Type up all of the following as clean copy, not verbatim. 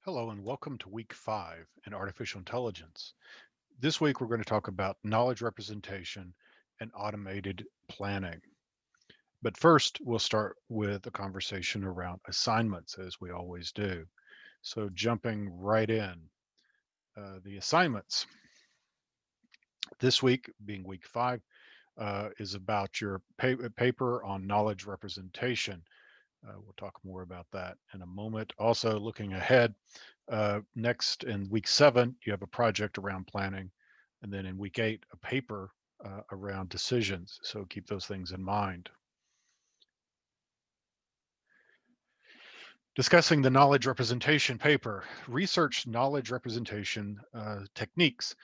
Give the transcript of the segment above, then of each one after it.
Hello and welcome to week 5 in artificial intelligence. This week we're going to talk about knowledge representation and automated planning. But first, we'll start with a conversation around assignments, as we always do. So, jumping right in, the assignments. This week, being week 5, is about your paper on knowledge representation. We'll talk more about that in a moment. Also, looking ahead, next in week 7, you have a project around planning. And then in week 8, a paper around decisions. So keep those things in mind. Discussing the knowledge representation paper, research knowledge representation techniques,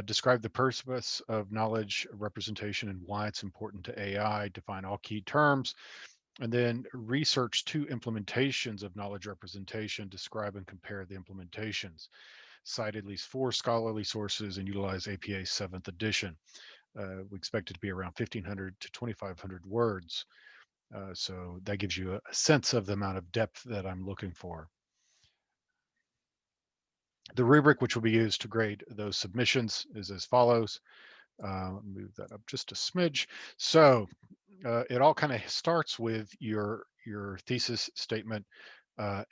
describe the purpose of knowledge representation and why it's important to AI, define all key terms, and then research 2 implementations of knowledge representation, describe and compare the implementations. Cite at least 4 scholarly sources and utilize APA 7th edition. We expect it to be around 1,500 to 2,500 words. So that gives you a sense of the amount of depth that I'm looking for. The rubric which will be used to grade those submissions is as follows. Move that up just a smidge. So it all kind of starts with your thesis statement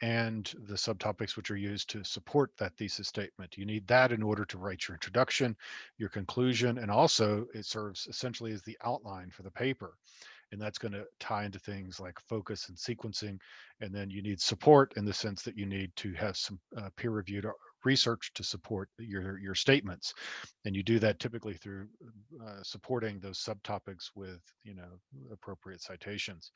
and the subtopics which are used to support that thesis statement. You need that in order to write your introduction, your conclusion, and also it serves essentially as the outline for the paper. And that's going to tie into things like focus and sequencing. And then you need support in the sense that you need to have some peer-reviewed research to support your statements. And you do that typically through supporting those subtopics with appropriate citations.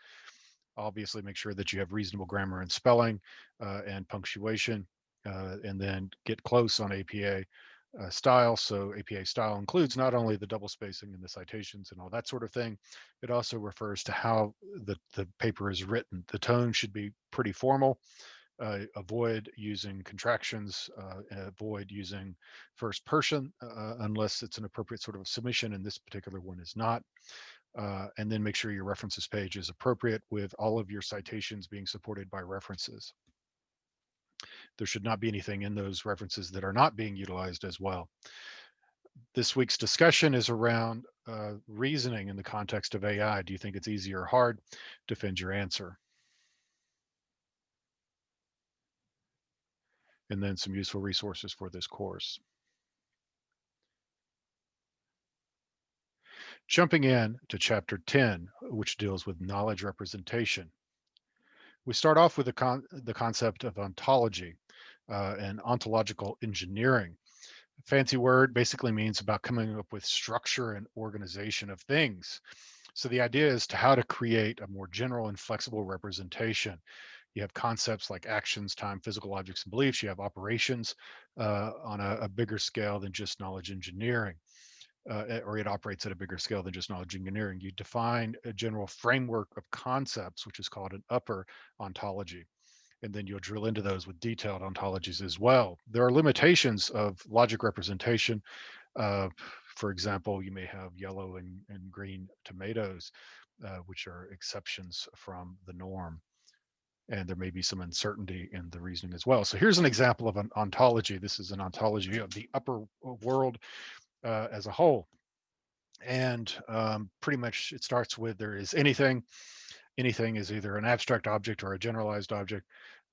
Obviously, make sure that you have reasonable grammar and spelling and punctuation, and then get close on APA style. So APA style includes not only the double spacing and the citations and all that sort of thing, it also refers to how the paper is written. The tone should be pretty formal. Avoid using contractions, avoid using first person unless it's an appropriate sort of submission, and this particular one is not. And then make sure your references page is appropriate with all of your citations being supported by references. There should not be anything in those references that are not being utilized as well. This week's discussion is around reasoning in the context of AI. Do you think it's easy or hard? Defend your answer. And then some useful resources for this course. Jumping in to chapter 10, which deals with knowledge representation. We start off with the concept of ontology and ontological engineering. Fancy word basically means about coming up with structure and organization of things. So the idea is to how to create a more general and flexible representation. You have concepts like actions, time, physical objects, and beliefs. You have operations on a bigger scale than just knowledge engineering, or it operates at a bigger scale than just knowledge engineering. You define a general framework of concepts, which is called an upper ontology, and then you'll drill into those with detailed ontologies as well. There are limitations of logic representation. Uh, for example, you may have yellow and green tomatoes, which are exceptions from the norm. And there may be some uncertainty in the reasoning as well. So here's an example of an ontology. This is an ontology of the upper world as a whole. And pretty much it starts with there is anything. Anything is either an abstract object or a generalized object.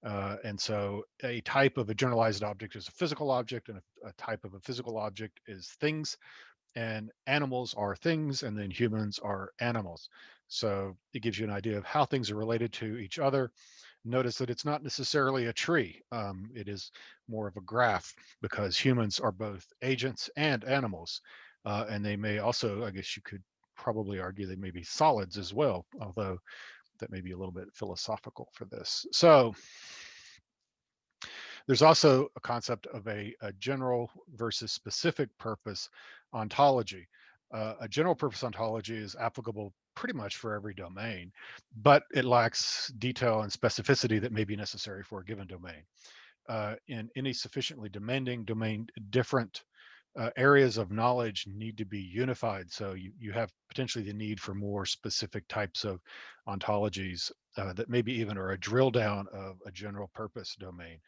And so a type of a generalized object is a physical object, and a type of a physical object is things, and animals are things, and then humans are animals. So it gives you an idea of how things are related to each other. Notice that it's not necessarily a tree. It is more of a graph because humans are both agents and animals. And they may also, I guess you could probably argue they may be solids as well, although that may be a little bit philosophical for this. So there's also a concept of a general versus specific purpose ontology. A general purpose ontology is applicable pretty much for every domain, but it lacks detail and specificity that may be necessary for a given domain. In any sufficiently demanding domain, different areas of knowledge need to be unified. So you have potentially the need for more specific types of ontologies that maybe even are a drill down of a general purpose domain.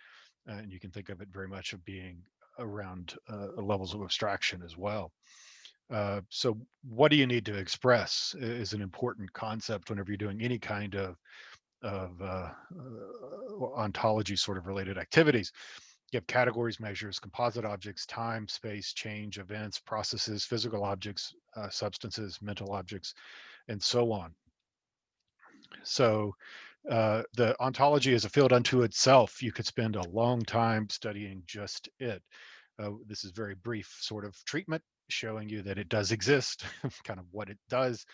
And you can think of it very much of being around levels of abstraction as well. So what do you need to express is an important concept whenever you're doing any kind of ontology sort of related activities. You have categories, measures, composite objects, time, space, change, events, processes, physical objects, substances, mental objects, and so on. So the ontology is a field unto itself. You could spend a long time studying just it. This is very brief sort of treatment showing you that it does exist, kind of what it does,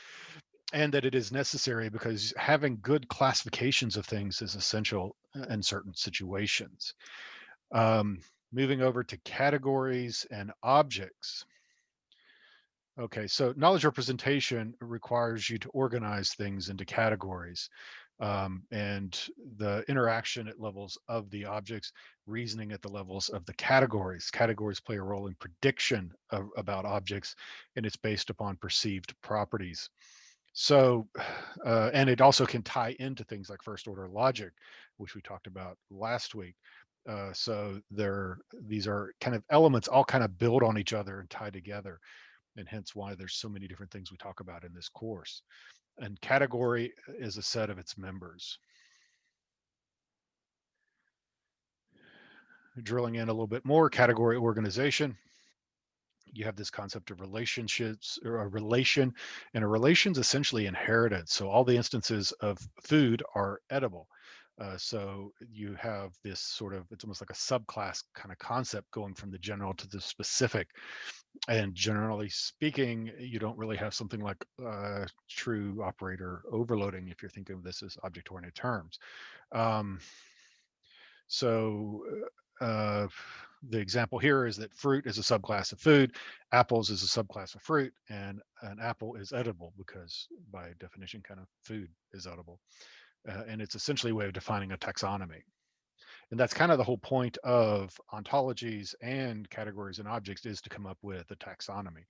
and that it is necessary because having good classifications of things is essential in certain situations. Um, Moving over to categories and objects. Okay, so knowledge representation requires you to organize things into categories, and the interaction at levels of the objects, reasoning at the levels of the categories. Categories play a role in prediction about objects, and it's based upon perceived properties. So, and it also can tie into things like first order logic, which we talked about last week. So these are kind of elements all kind of build on each other and tie together, and hence why there's so many different things we talk about in this course. And category is a set of its members. Drilling in a little bit more, category organization. You have this concept of relationships or a relation, and a relation is essentially inheritance. So all the instances of food are edible. So you have this sort of, it's almost like a subclass kind of concept going from the general to the specific. And generally speaking, you don't really have something like true operator overloading if you're thinking of this as object-oriented terms. Um, so the example here is that fruit is a subclass of food, apples is a subclass of fruit, and an apple is edible because by definition, kind of food is edible. And it's essentially a way of defining a taxonomy. And that's kind of the whole point of ontologies and categories and objects, is to come up with a taxonomy.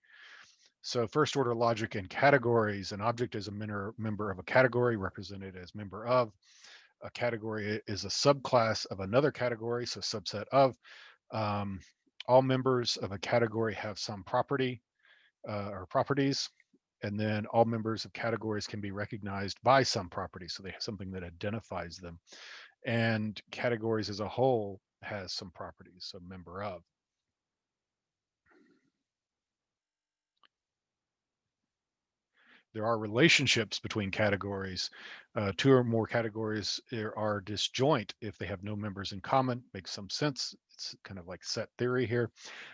So first order logic and categories, an object is a member of a category represented as member of. A category is a subclass of another category, so subset of. Um, all members of a category have some property or properties, and then all members of categories can be recognized by some property, so they have something that identifies them. And categories as a whole has some properties, so member of. There are relationships between categories. Two or more categories are disjoint if they have no members in common. Makes some sense. It's kind of like set theory here.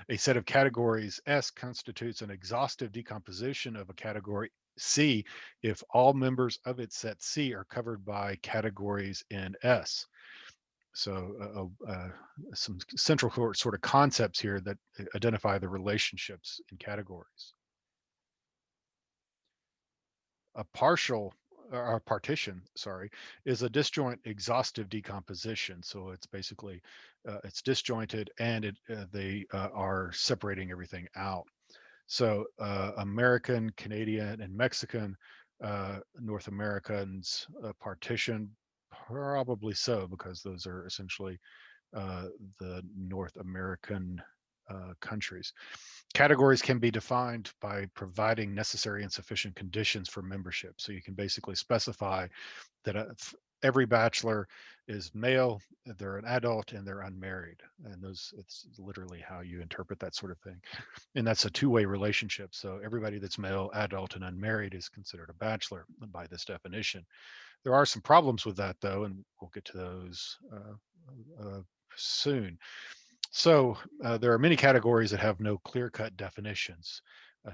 A set of categories S constitutes an exhaustive decomposition of a category C if all members of its set C are covered by categories in S. So some central sort of concepts here that identify the relationships in categories. A partial or a partition, sorry, is a disjoint exhaustive decomposition. So it's basically it's disjointed and they are separating everything out. So American, Canadian, and Mexican, North Americans partition, probably so, because those are essentially uh, the North American countries. Categories can be defined by providing necessary and sufficient conditions for membership. So you can basically specify that every bachelor is male, they're an adult, and they're unmarried. And those, it's literally how you interpret that sort of thing. And that's a two-way relationship. So everybody that's male, adult, and unmarried is considered a bachelor by this definition. There are some problems with that, though, and we'll get to those soon. So there are many categories that have no clear-cut definitions.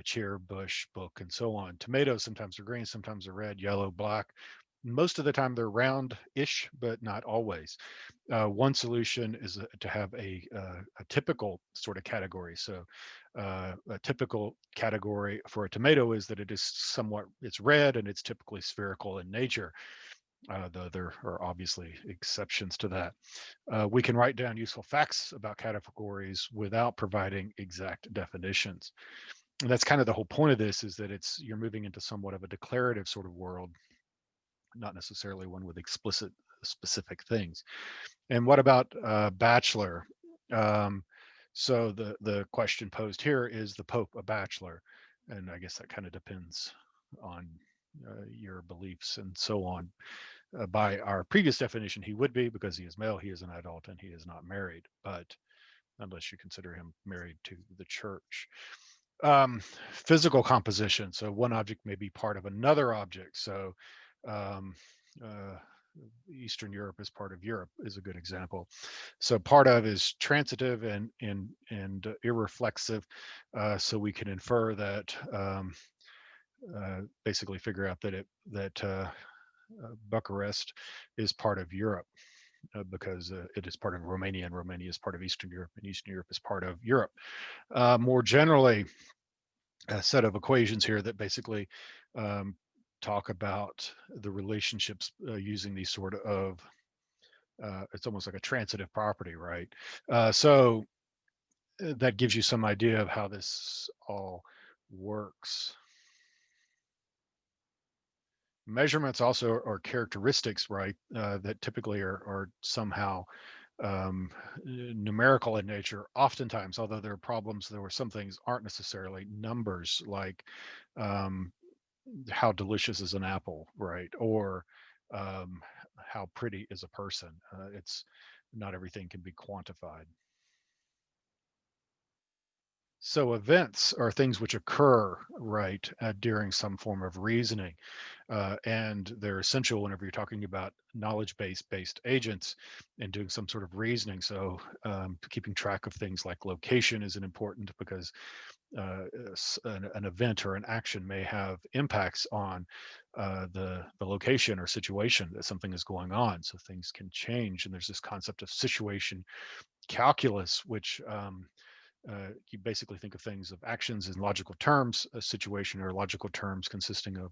Chair, bush, book, and so on. Tomatoes sometimes are green, sometimes are red, yellow, black. Most of the time they're round-ish, but not always. One solution is to have a typical sort of category. So a typical category for a tomato is that it is somewhat, it's red and it's typically spherical in nature, though there are obviously exceptions to that. We can write down useful facts about categories without providing exact definitions. And that's kind of the whole point of this, is that you're moving into somewhat of a declarative sort of world, not necessarily one with explicit specific things. And what about bachelor? Um, so the question posed here, is the Pope a bachelor? And I guess that kind of depends on your beliefs and so on. By our previous definition, he would be, because he is male, he is an adult, and he is not married. But unless you consider him married to the church. Physical composition. So one object may be part of another object. So um, uh, Eastern Europe is part of Europe is a good example. So part of is transitive and irreflexive. So we can infer that basically figure out that Bucharest is part of Europe. Because it is part of Romania, and Romania is part of Eastern Europe, and Eastern Europe is part of Europe. More generally, a set of equations here that basically um, talk about the relationships using these sort of, it's almost like a transitive property, right? So that gives you some idea of how this all works. Measurements also are characteristics, right, that typically are somehow numerical in nature. Oftentimes, although there are problems, there were some things aren't necessarily numbers, like um, how delicious is an apple, right? Or um, how pretty is a person. It's not everything can be quantified. So events are things which occur, right, during some form of reasoning, and they're essential whenever you're talking about knowledge-based agents and doing some sort of reasoning. So keeping track of things like location is important, because an event or an action may have impacts on the location or situation that something is going on. So things can change, and there's this concept of situation calculus, which you basically think of things of actions in logical terms, a situation or logical terms consisting of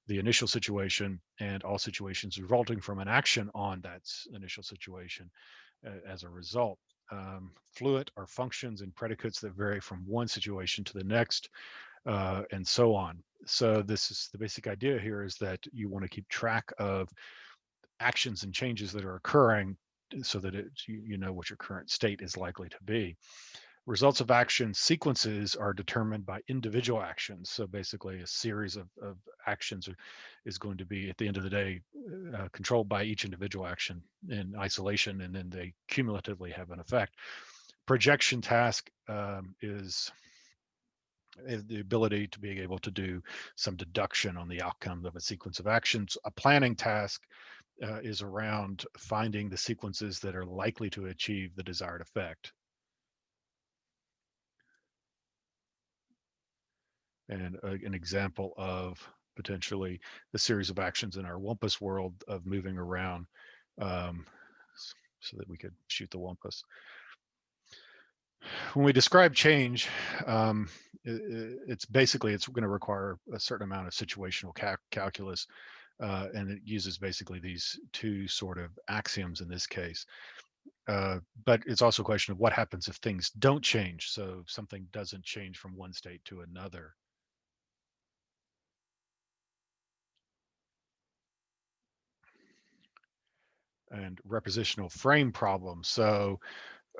the initial situation and all situations resulting from an action on that initial situation as a result. Fluent are functions and predicates that vary from one situation to the next, and so on. So this is the basic idea here, is that you want to keep track of actions and changes that are occurring, so that you know what your current state is likely to be. Results of action sequences are determined by individual actions. So basically, a series of actions is going to be, at the end of the day, controlled by each individual action in isolation, and then they cumulatively have an effect. Projection task is the ability to be able to do some deduction on the outcome of a sequence of actions. A planning task is around finding the sequences that are likely to achieve the desired effect. And an example of potentially the series of actions in our Wumpus world of moving around, um, so that we could shoot the Wumpus. When we describe change, it's basically, it's going to require a certain amount of situational calculus, and it uses basically these two sort of axioms in this case. But it's also a question of what happens if things don't change. So if something doesn't change from one state to another. And repositional frame problems. So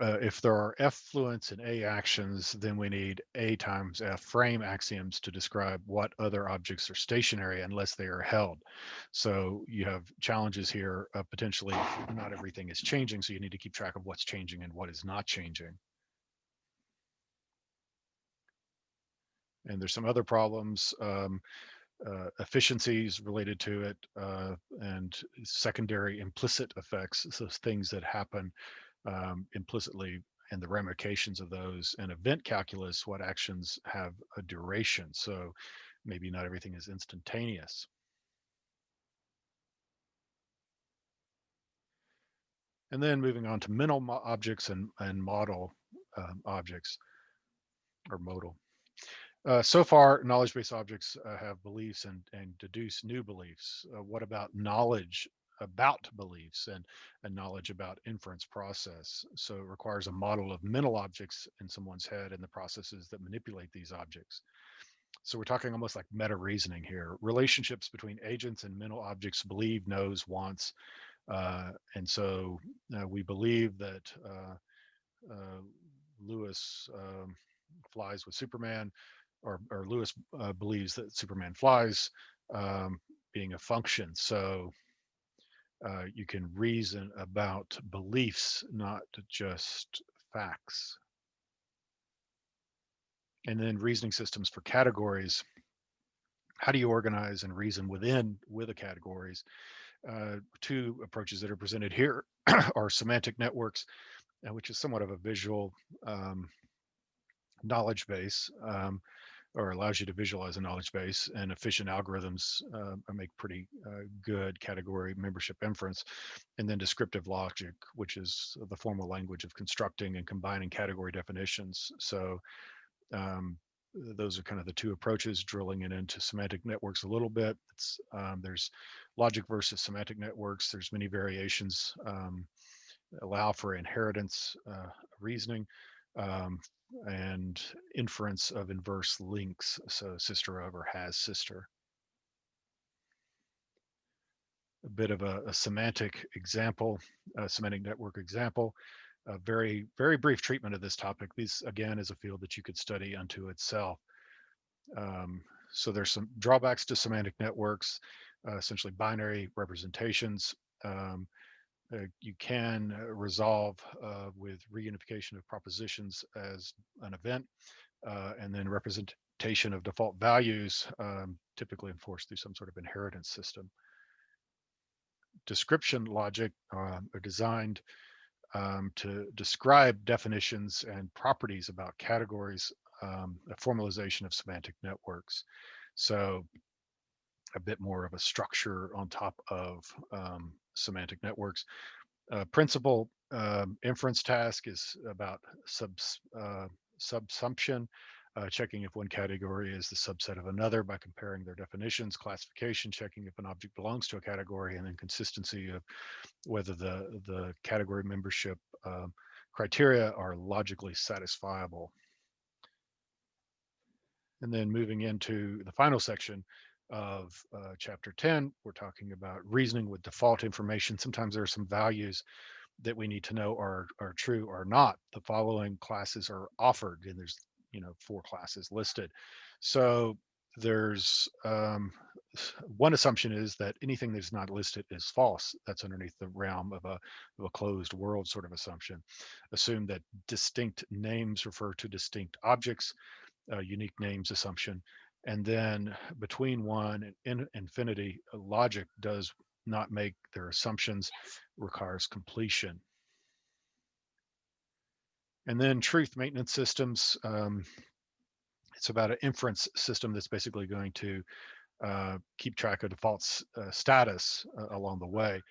if there are F fluents and A actions, then we need A times F frame axioms to describe what other objects are stationary unless they are held. So you have challenges here of potentially not everything is changing, so you need to keep track of what's changing and what is not changing. And there's some other problems, efficiencies related to it, and secondary implicit effects, so things that happen implicitly, and the ramifications of those. And event calculus, what actions have a duration. So maybe not everything is instantaneous. And then moving on to mental objects and model objects, or modal. So far, knowledge-based objects have beliefs and deduce new beliefs. What about knowledge about beliefs and knowledge about inference process? So it requires a model of mental objects in someone's head and the processes that manipulate these objects. So we're talking almost like meta reasoning here. Relationships between agents and mental objects: believe, knows, wants, And so we believe that uh, Lewis flies with Superman, or Lewis believes that Superman flies, being a function. So you can reason about beliefs, not just facts. And then reasoning systems for categories. How do you organize and reason with the categories? Two approaches that are presented here are semantic networks, which is somewhat of a visual um, knowledge base, or allows you to visualize a knowledge base, and efficient algorithms make pretty good category membership inference. And then descriptive logic, which is the formal language of constructing and combining category definitions. So um, those are kind of the two approaches. Drilling it into semantic networks a little bit, there's logic versus semantic networks. There's many variations, allow for inheritance reasoning, um, and inference of inverse links, so sister of or has sister. A bit of a semantic example, a semantic network example. A very brief treatment of this topic. These, again, is a field that you could study unto itself. Um, so there's some drawbacks to semantic networks, essentially binary representations. Um, you can resolve with reunification of propositions as an event, and then representation of default values, typically enforced through some sort of inheritance system. Description logic are designed to describe definitions and properties about categories, a formalization of semantic networks. So a bit more of a structure on top of semantic networks. Principal inference task is about subsumption, checking if one category is the subset of another by comparing their definitions. Classification, checking if an object belongs to a category, and then consistency of whether the category membership criteria are logically satisfiable. And then moving into the final section of chapter 10, we're talking about reasoning with default information. Sometimes there are some values that we need to know are true or not. The following classes are offered, and there's 4 classes listed. So there's one assumption is that anything that's not listed is false. That's underneath the realm of a closed world sort of assumption. Assume that distinct names refer to distinct objects, unique names assumption. And then between 1 and infinity, logic does not make their assumptions, requires completion. And then truth maintenance systems. It's about an inference system that's basically going to keep track of default status along the way.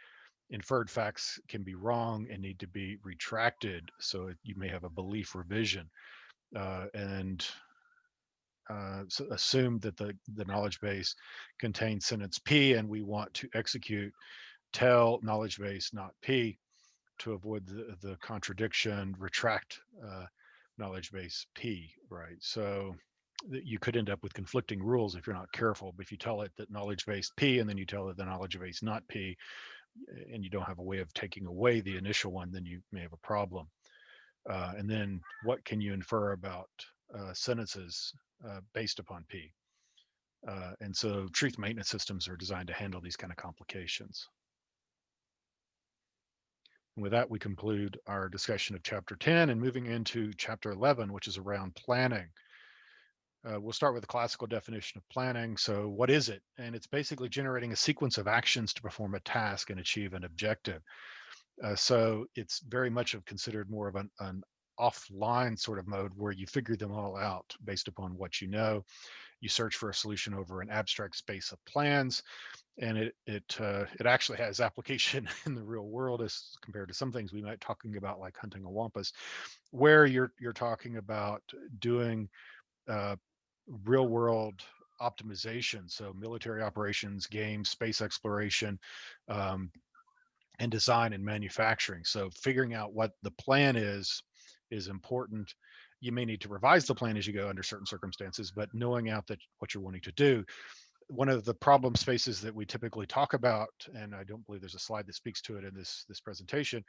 Inferred facts can be wrong and need to be retracted, so you may have a belief revision. And so assume that the knowledge base contains sentence P, and we want to execute tell knowledge base not P to avoid the contradiction, retract knowledge base P, right? So you could end up with conflicting rules if you're not careful. But if you tell it that knowledge base P and then you tell it the knowledge base not P, and you don't have a way of taking away the initial one, then you may have a problem. And then what can you infer about sentences based upon P? And so truth maintenance systems are designed to handle these kind of complications. And with that, we conclude our discussion of chapter 10 and moving into chapter 11, which is around planning. We'll start with the classical definition of planning. So what is it? And it's basically generating a sequence of actions to perform a task and achieve an objective. So it's very much considered more of an offline sort of mode where you figure them all out based upon what you know. You search for a solution over an abstract space of plans, and it actually has application in the real world as compared to some things we might talking about, like hunting a wampus, where you're talking about doing uh, real world optimization, so military operations, games, space exploration, um, and design and manufacturing. So figuring out what the plan is important. You may need to revise the plan as you go under certain circumstances, but knowing out that what you're wanting to do one of the problem spaces that we typically talk about, and I don't believe there's a slide that speaks to it in this presentation,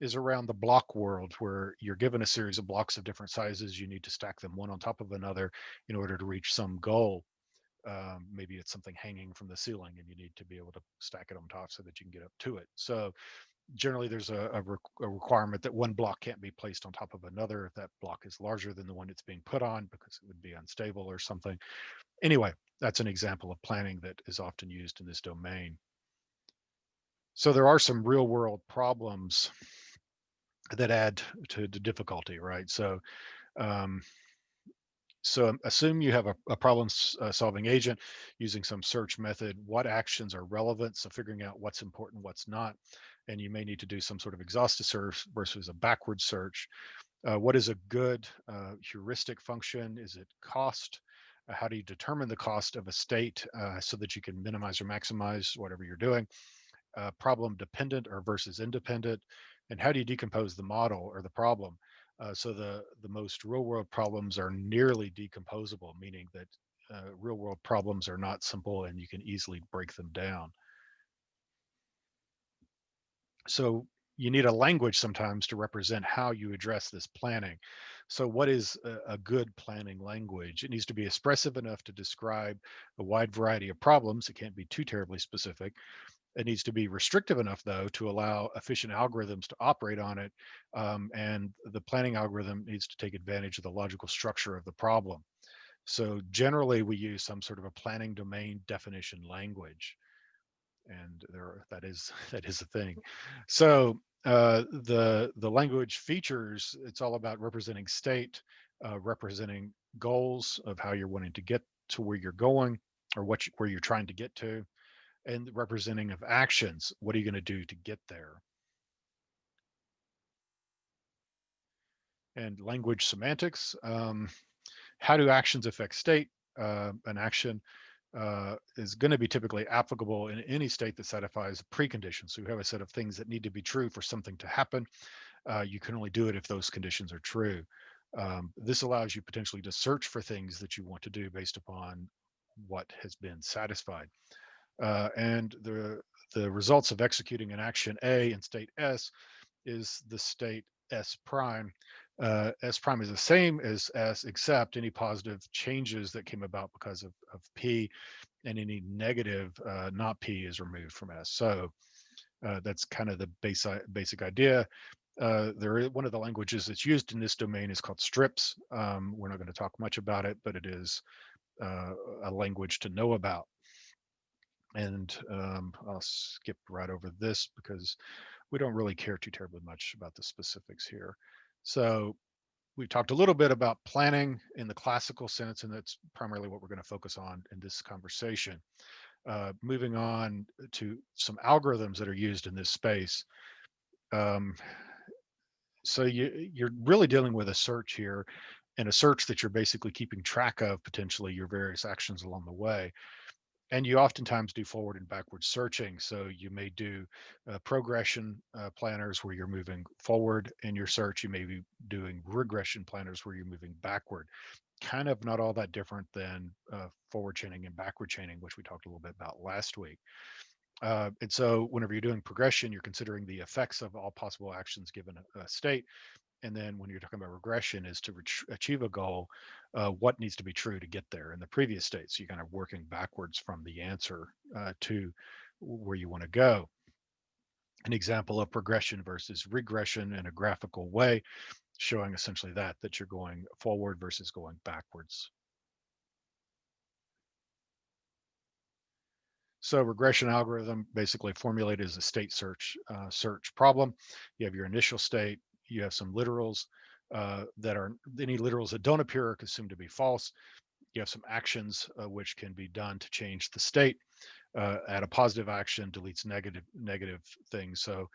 is around the block world, where you're given a series of blocks of different sizes. You need to stack them one on top of another in order to reach some goal. Maybe it's something hanging from the ceiling and you need to be able to stack it on top so that you can get up to it. So generally there's a requirement that one block can't be placed on top of another if that block is larger than the one it's being put on, because it would be unstable or something. Anyway, that's an example of planning that is often used in this domain. So there are some real world problems that add to the difficulty, right? Um, so assume you have a problem solving agent using some search method. What actions are relevant? So figuring out what's important, what's not. And you may need to do some sort of exhaustive search versus a backward search. What is a good heuristic function? Is it cost? How do you determine the cost of a state so that you can minimize or maximize whatever you're doing? Problem dependent or versus independent? And how do you decompose the model or the problem? So the most real world problems are nearly decomposable, meaning that real world problems are not simple and you can easily break them down. So you need a language sometimes to represent how you address this planning. So what is a good planning language? It needs to be expressive enough to describe a wide variety of problems. It can't be too terribly specific. It needs to be restrictive enough, though, to allow efficient algorithms to operate on it. And the planning algorithm needs to take advantage of the logical structure of the problem. So generally, we use some sort of a planning domain definition language, and that is that is a thing. So the language features, it's all about representing state, representing goals of how you're wanting to get to where you're going, or where you're trying to get to, and representing of actions. What are you going to do to get there? And language semantics. How do actions affect state? An action is going to be typically applicable in any state that satisfies preconditions. So you have a set of things that need to be true for something to happen. You can only do it if those conditions are true. This allows you potentially to search for things that you want to do based upon what has been satisfied. And the results of executing an action A in state S is the state S prime. S prime is the same as S, except any positive changes that came about because of P, and any negative, not P, is removed from S. So that's kind of the basic idea. One of the languages that's used in this domain is called strips. We're not going to talk much about it, but it is a language to know about. And I'll skip right over this because we don't really care too terribly much about the specifics here. So we've talked a little bit about planning in the classical sense, and that's primarily what we're going to focus on in this conversation. Moving on to some algorithms that are used in this space. Um, so you're really dealing with a search here, and a search that you're basically keeping track of potentially your various actions along the way. And you oftentimes do forward and backward searching. So you may do progression planners where you're moving forward in your search. You may be doing regression planners where you're moving backward. Kind of not all that different than forward chaining and backward chaining, which we talked a little bit about last week. And so whenever you're doing progression, you're considering the effects of all possible actions given a state. And then when you're talking about regression, is to achieve a goal, what needs to be true to get there in the previous state. So you're kind of working backwards from the answer to where you want to go. An example of progression versus regression in a graphical way, showing essentially that you're going forward versus going backwards. So regression algorithm basically formulated as a state search problem. You have your initial state, you have some literals that are any literals that don't appear are assumed to be false. You have some actions which can be done to change the state. Add a positive action, deletes negative things. So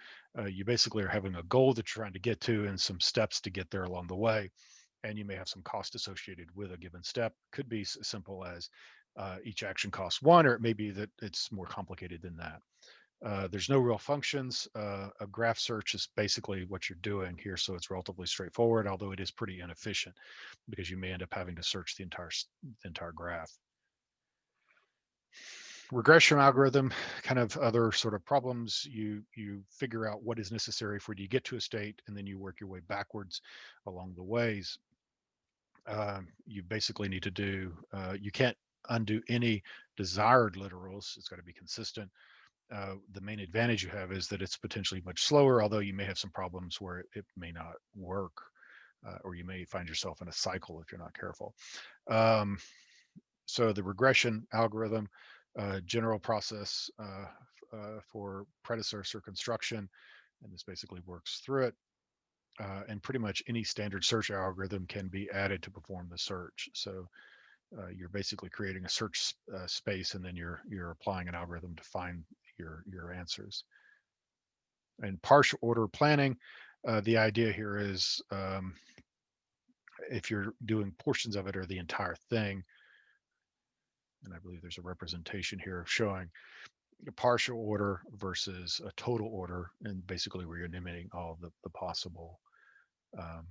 you basically are having a goal that you're trying to get to and some steps to get there along the way. And you may have some cost associated with a given step. Could be as simple as each action costs one, or it may be that it's more complicated than that. There's no real functions. A graph search is basically what you're doing here, so it's relatively straightforward, although it is pretty inefficient, because you may end up having to search the entire graph. Regression algorithm, kind of other sort of problems. You figure out what is necessary for you to get to a state, and then you work your way backwards along the ways. You basically need to do. You can't undo any desired literals. It's got to be consistent. The main advantage you have is that it's potentially much slower, although you may have some problems where it may not work, or you may find yourself in a cycle if you're not careful. Um, so the regression algorithm, general process for predecessor construction, and this basically works through it. And pretty much any standard search algorithm can be added to perform the search. So you're basically creating a search space, and then you're applying an algorithm to find your answers. And partial order planning, the idea here is if you're doing portions of it or the entire thing, and I believe there's a representation here showing a partial order versus a total order, and basically where you're eliminating all the possible um,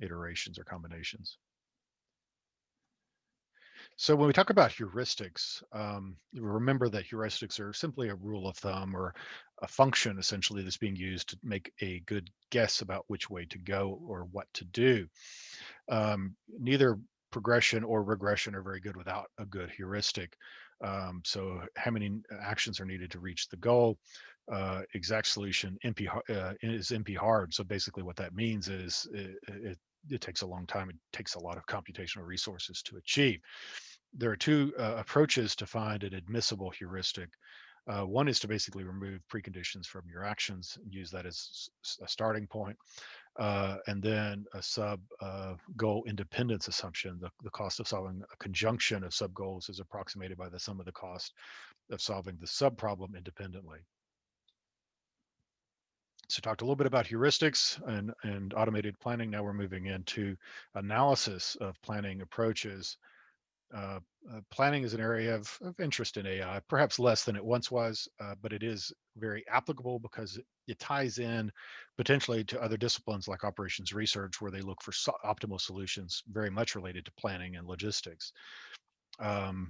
iterations or combinations. So when we talk about heuristics, remember that heuristics are simply a rule of thumb or a function essentially that's being used to make a good guess about which way to go or what to do. Neither progression or regression are very good without a good heuristic. So how many actions are needed to reach the goal? Exact solution is NP hard. So basically what that means is it takes a long time. It takes a lot of computational resources to achieve. There are two approaches to find an admissible heuristic. One is to basically remove preconditions from your actions and use that as a starting point. And then a sub goal independence assumption. The cost of solving a conjunction of sub goals is approximated by the sum of the cost of solving the sub problem independently. So talked a little bit about heuristics and automated planning. Now we're moving into analysis of planning approaches. Uh, Planning is an area of interest in AI, perhaps less than it once was, but it is very applicable because it ties in potentially to other disciplines like operations research, where they look for optimal solutions very much related to planning and logistics. Um,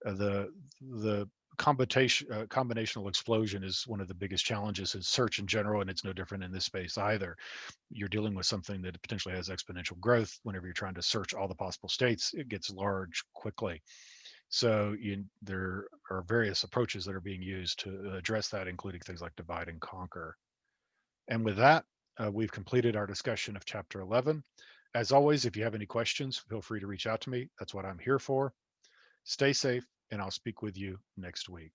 the combinational explosion is one of the biggest challenges in search in general, and it's no different in this space either. You're dealing with something that potentially has exponential growth. Whenever you're trying to search all the possible states, it gets large quickly. So there are various approaches that are being used to address that, including things like divide and conquer. And with that, we've completed our discussion of Chapter 11. As always, if you have any questions, feel free to reach out to me. That's what I'm here for. Stay safe, and I'll speak with you next week.